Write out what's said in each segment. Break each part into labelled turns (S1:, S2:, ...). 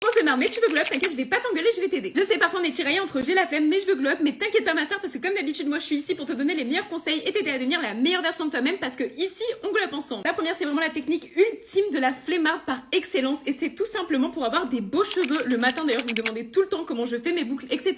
S1: Franchement, je vais m'armer, tu veux glow up, t'inquiète, je vais pas t'engueuler, je vais t'aider. Je sais, parfois on est tiraillé entre j'ai la flemme, mais je veux glow up, mais t'inquiète pas ma sœur, parce que comme d'habitude, moi je suis ici pour te donner les meilleurs conseils et t'aider à devenir la meilleure version de toi-même, parce que ici, on glow up ensemble. La première, c'est vraiment la technique ultime de la flemmarde par excellence, et c'est tout simplement pour avoir des beaux cheveux. Le matin d'ailleurs, vous me demandez tout le temps comment je fais mes boucles, etc.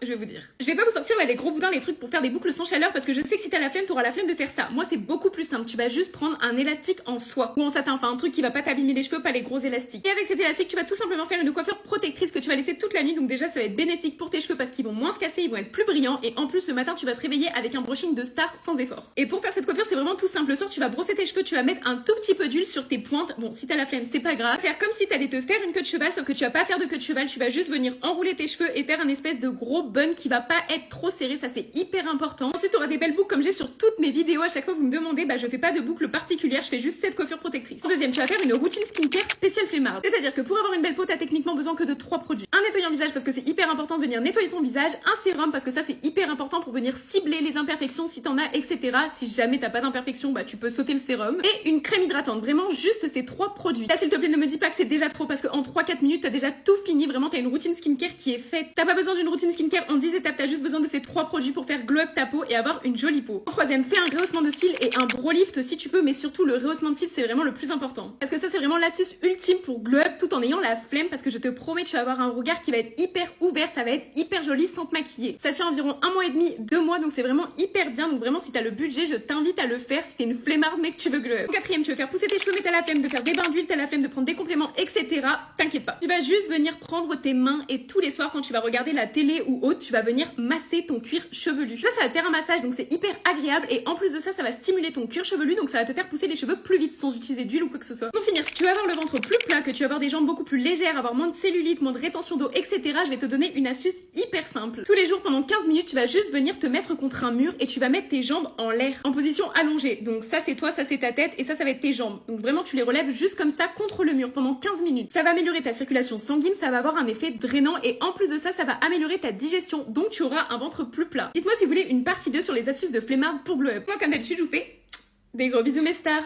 S1: Je vais vous dire. Je vais pas vous sortir les gros boudins, les trucs pour faire des boucles sans chaleur, parce que je sais que si t'as la flemme, t'auras la flemme de faire ça. Moi, c'est beaucoup plus simple. Tu vas juste prendre un élastique en soie ou en satin, enfin un truc qui va pas t'abîmer les cheveux, pas les gros élastiques. Et avec cet élastique, tu vas tout simplement faire une coiffure protectrice que tu vas laisser toute la nuit. Donc déjà, ça va être bénéfique pour tes cheveux parce qu'ils vont moins se casser, ils vont être plus brillants. Et en plus, le matin, tu vas te réveiller avec un brushing de star sans effort. Et pour faire cette coiffure, c'est vraiment tout simple. Le soir, tu vas brosser tes cheveux, tu vas mettre un tout petit peu d'huile sur tes pointes. Bon, si t'as la flemme, c'est pas grave. Faire comme si t'allais te faire une queue de cheval, sauf que tu vas pas faire de queue de cheval, tu vas juste venir enrouler tes cheveux et faire un espèce de gros bun qui va pas être trop serré. Ça, c'est hyper important. Ensuite, tu auras des belles boucles comme j'ai sur toutes mes vidéos. À chaque fois, vous me demandez, je fais pas de boucle particulière, je fais juste cette coiffure protectrice. En deuxième, tu vas faire une routine skincare spéciale flemmarde. C'est-à-dire que pour avoir une belle peau, t'as techniquement besoin que de 3 produits. Un nettoyant visage parce que c'est hyper important de venir nettoyer ton visage. Un sérum parce que ça c'est hyper important pour venir cibler les imperfections si t'en as, etc. Si jamais t'as pas d'imperfections, tu peux sauter le sérum. Et une crème hydratante. Vraiment juste ces 3 produits. Là, s'il te plaît, ne me dis pas que c'est déjà trop parce qu'en 3-4 minutes, t'as déjà tout fini. Vraiment, t'as une routine skincare qui est faite. T'as pas besoin d'une routine skincare en 10 étapes. T'as juste besoin de ces 3 produits pour faire glow up ta peau et avoir une jolie peau. En troisième, fais un rehaussement de cils et un brow lift si tu peux, mais surtout le rehaussement de cils, c'est vraiment le plus important. Parce que ça, c'est vraiment l'astuce ultime pour glow up tout en ayant la flemme parce que je te promets, tu vas avoir un regard qui va être hyper ouvert, ça va être hyper joli sans te maquiller. Ça tient environ 1 mois et demi, 2 mois, donc c'est vraiment hyper bien. Donc vraiment, si t'as le budget, je t'invite à le faire si t'es une flemmarde mais que tu veux glow up. Quatrième, tu veux faire pousser tes cheveux mais t'as la flemme de faire des bains d'huile, t'as la flemme de prendre des compléments, etc. T'inquiète pas. Tu vas juste venir prendre tes mains et tous les soirs quand tu vas regarder la télé ou autre, tu vas venir masser ton cuir chevelu. Là, ça va te faire un massage, donc c'est hyper agréable et en plus de ça, ça va stimuler ton cuir chevelu, donc ça va te faire pousser les cheveux plus vite sans utiliser d'huile ou quoi que ce soit. Pour finir, si tu veux avoir le ventre plus plat, que tu veux avoir des jambes beaucoup plus légères, avoir moins de cellulite, moins de rétention d'eau, etc., je vais te donner une astuce hyper simple. Tous les jours, pendant 15 minutes, tu vas juste venir te mettre contre un mur et tu vas mettre tes jambes en l'air, en position allongée. Donc ça, c'est toi, ça, c'est ta tête et ça va être tes jambes. Donc vraiment, tu les relèves juste comme ça contre le mur pendant 15 minutes. Ça va améliorer ta circulation sanguine, ça va avoir un effet drainant et en plus de ça, ça va améliorer ta digestion. Donc tu auras un ventre plus plat. Dites-moi si vous voulez une partie 2 sur les astuces de flemmarde pour glow up. Moi, comme d'habitude, je vous fais des gros bisous mes stars.